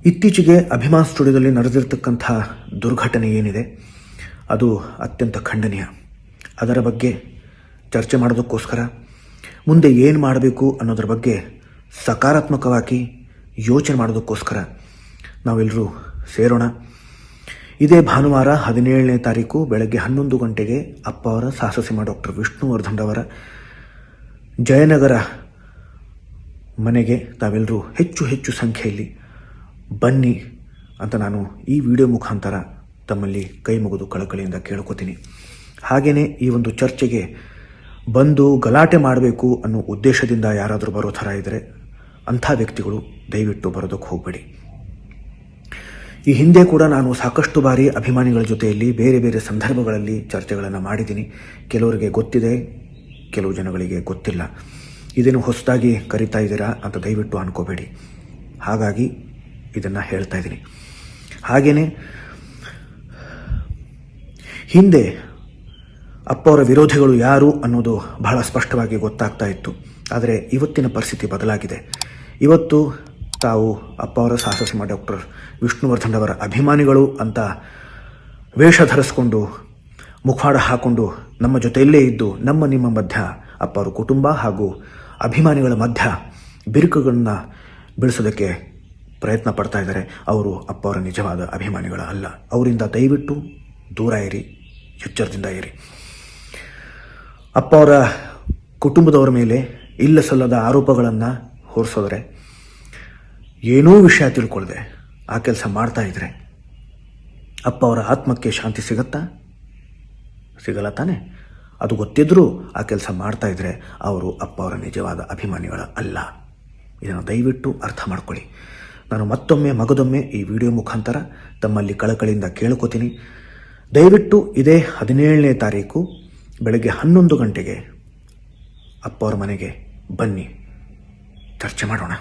ಇತ್ತೀಚೆಗೆ ಅಭಿಮಾನ್ ಸ್ಟುಡಿಯೋದಲ್ಲಿ ನಡೆದಿರ್ತಕ್ಕಂಥ ದುರ್ಘಟನೆ ಏನಿದೆ ಅದು ಅತ್ಯಂತ ಖಂಡನೀಯ. ಅದರ ಬಗ್ಗೆ ಚರ್ಚೆ ಮಾಡೋದಕ್ಕೋಸ್ಕರ ಮುಂದೆ ಏನು ಮಾಡಬೇಕು ಅನ್ನೋದ್ರ ಬಗ್ಗೆ ಸಕಾರಾತ್ಮಕವಾಗಿ ಯೋಚನೆ ಮಾಡೋದಕ್ಕೋಸ್ಕರ ನಾವೆಲ್ಲರೂ ಸೇರೋಣ. ಇದೇ ಭಾನುವಾರ 17ನೇ ತಾರೀಕು ಬೆಳಗ್ಗೆ 11 ಗಂಟೆಗೆ ಅಪ್ಪ ಅವರ ಸಾಹಸಸಿಂಹ ಡಾಕ್ಟರ್ ವಿಷ್ಣುವರ್ಧನ್ ಅವರ ಜಯನಗರ ಮನೆಗೆ ತಾವೆಲ್ಲರೂ ಹೆಚ್ಚು ಸಂಖ್ಯೆಯಲ್ಲಿ ಬನ್ನಿ ಅಂತ ನಾನು ಈ ವಿಡಿಯೋ ಮುಖಾಂತರ ತಮ್ಮಲ್ಲಿ ಕೈ ಮುಗಿದು ಕಳಕಳಿಯಿಂದ ಕೇಳ್ಕೊತೀನಿ. ಹಾಗೆಯೇ ಈ ಒಂದು ಚರ್ಚೆಗೆ ಬಂದು ಗಲಾಟೆ ಮಾಡಬೇಕು ಅನ್ನೋ ಉದ್ದೇಶದಿಂದ ಯಾರಾದರೂ ಬರೋ ಥರ ಇದ್ದರೆ ಅಂಥ ವ್ಯಕ್ತಿಗಳು ದಯವಿಟ್ಟು ಬರೋದಕ್ಕೆ ಹೋಗಬೇಡಿ. ಈ ಹಿಂದೆ ಕೂಡ ನಾನು ಸಾಕಷ್ಟು ಬಾರಿ ಅಭಿಮಾನಿಗಳ ಜೊತೆಯಲ್ಲಿ ಬೇರೆ ಬೇರೆ ಸಂದರ್ಭಗಳಲ್ಲಿ ಚರ್ಚೆಗಳನ್ನು ಮಾಡಿದ್ದೀನಿ. ಕೆಲವರಿಗೆ ಗೊತ್ತಿದೆ, ಕೆಲವು ಜನಗಳಿಗೆ ಗೊತ್ತಿಲ್ಲ. ಇದೇನು ಹೊಸದಾಗಿ ಕರಿತಾ ಇದ್ದೀರಾ ಅಂತ ದಯವಿಟ್ಟು ಅನ್ಕೋಬೇಡಿ. ಹಾಗಾಗಿ ಇದನ್ನು ಹೇಳ್ತಾ ಇದ್ದೀನಿ. ಹಾಗೆಯೇ ಹಿಂದೆ ಅಪ್ಪ ಅವರ ವಿರೋಧಿಗಳು ಯಾರು ಅನ್ನೋದು ಬಹಳ ಸ್ಪಷ್ಟವಾಗಿ ಗೊತ್ತಾಗ್ತಾ ಇತ್ತು. ಆದರೆ ಇವತ್ತಿನ ಪರಿಸ್ಥಿತಿ ಬದಲಾಗಿದೆ. ಇವತ್ತು ತಾವು ಅಪ್ಪ ಅವರ ಸಾಹಸಸಿಂಹ ಡಾಕ್ಟರ್ ವಿಷ್ಣುವರ್ಧನ್ ಅವರ ಅಭಿಮಾನಿಗಳು ಅಂತ ವೇಷ ಧರಿಸ್ಕೊಂಡು ಮುಖವಾಡ ಹಾಕೊಂಡು ನಮ್ಮ ಜೊತೆಯಲ್ಲೇ ಇದ್ದು ನಿಮ್ಮ ಮಧ್ಯ ಅಪ್ಪ ಅವರ ಕುಟುಂಬ ಹಾಗೂ ಅಭಿಮಾನಿಗಳ ಮಧ್ಯ ಬಿರುಕುಗಳನ್ನ ಬಿಡಿಸೋದಕ್ಕೆ ಪ್ರಯತ್ನ ಪಡ್ತಾ ಇದ್ದಾರೆ. ಅವರು ಅಪ್ಪ ಅವರ ನಿಜವಾದ ಅಭಿಮಾನಿಗಳ ಅಲ್ಲ. ಅವರಿಂದ ದಯವಿಟ್ಟು ದೂರ ಇರಿ, ಎಚ್ಚರದಿಂದ ಇರಿ. ಅಪ್ಪ ಅವರ ಕುಟುಂಬದವರ ಮೇಲೆ ಇಲ್ಲ ಸಲ್ಲದ ಆರೋಪಗಳನ್ನು ಹೊರಿಸೋದ್ರೆ, ಏನೂ ವಿಷಯ ತಿಳ್ಕೊಳ್ಳದೆ ಆ ಕೆಲಸ ಮಾಡ್ತಾ ಇದ್ರೆ ಅಪ್ಪ ಅವರ ಆತ್ಮಕ್ಕೆ ಶಾಂತಿ ಸಿಗಲ್ಲ ತಾನೆ? ಅದು ಗೊತ್ತಿದ್ರೂ ಆ ಕೆಲಸ ಮಾಡ್ತಾ ಇದ್ರೆ ಅವರು ಅಪ್ಪ ಅವರ ನಿಜವಾದ ಅಭಿಮಾನಿಗಳ ಅಲ್ಲ. ಇದನ್ನು ದಯವಿಟ್ಟು ಅರ್ಥ ಮಾಡ್ಕೊಳ್ಳಿ. ನಾನು ಮಗದೊಮ್ಮೆ ಈ ವಿಡಿಯೋ ಮುಖಾಂತರ ತಮ್ಮಲ್ಲಿ ಕಳಕಳಿಯಿಂದ ಕೇಳ್ಕೊತೀನಿ. ದಯವಿಟ್ಟು ಇದೇ 17ನೇ ತಾರೀಕು ಬೆಳಗ್ಗೆ 11 ಗಂಟೆಗೆ ಅಪ್ಪ ಅವರ ಮನೆಗೆ ಬನ್ನಿ, ಚರ್ಚೆ ಮಾಡೋಣ.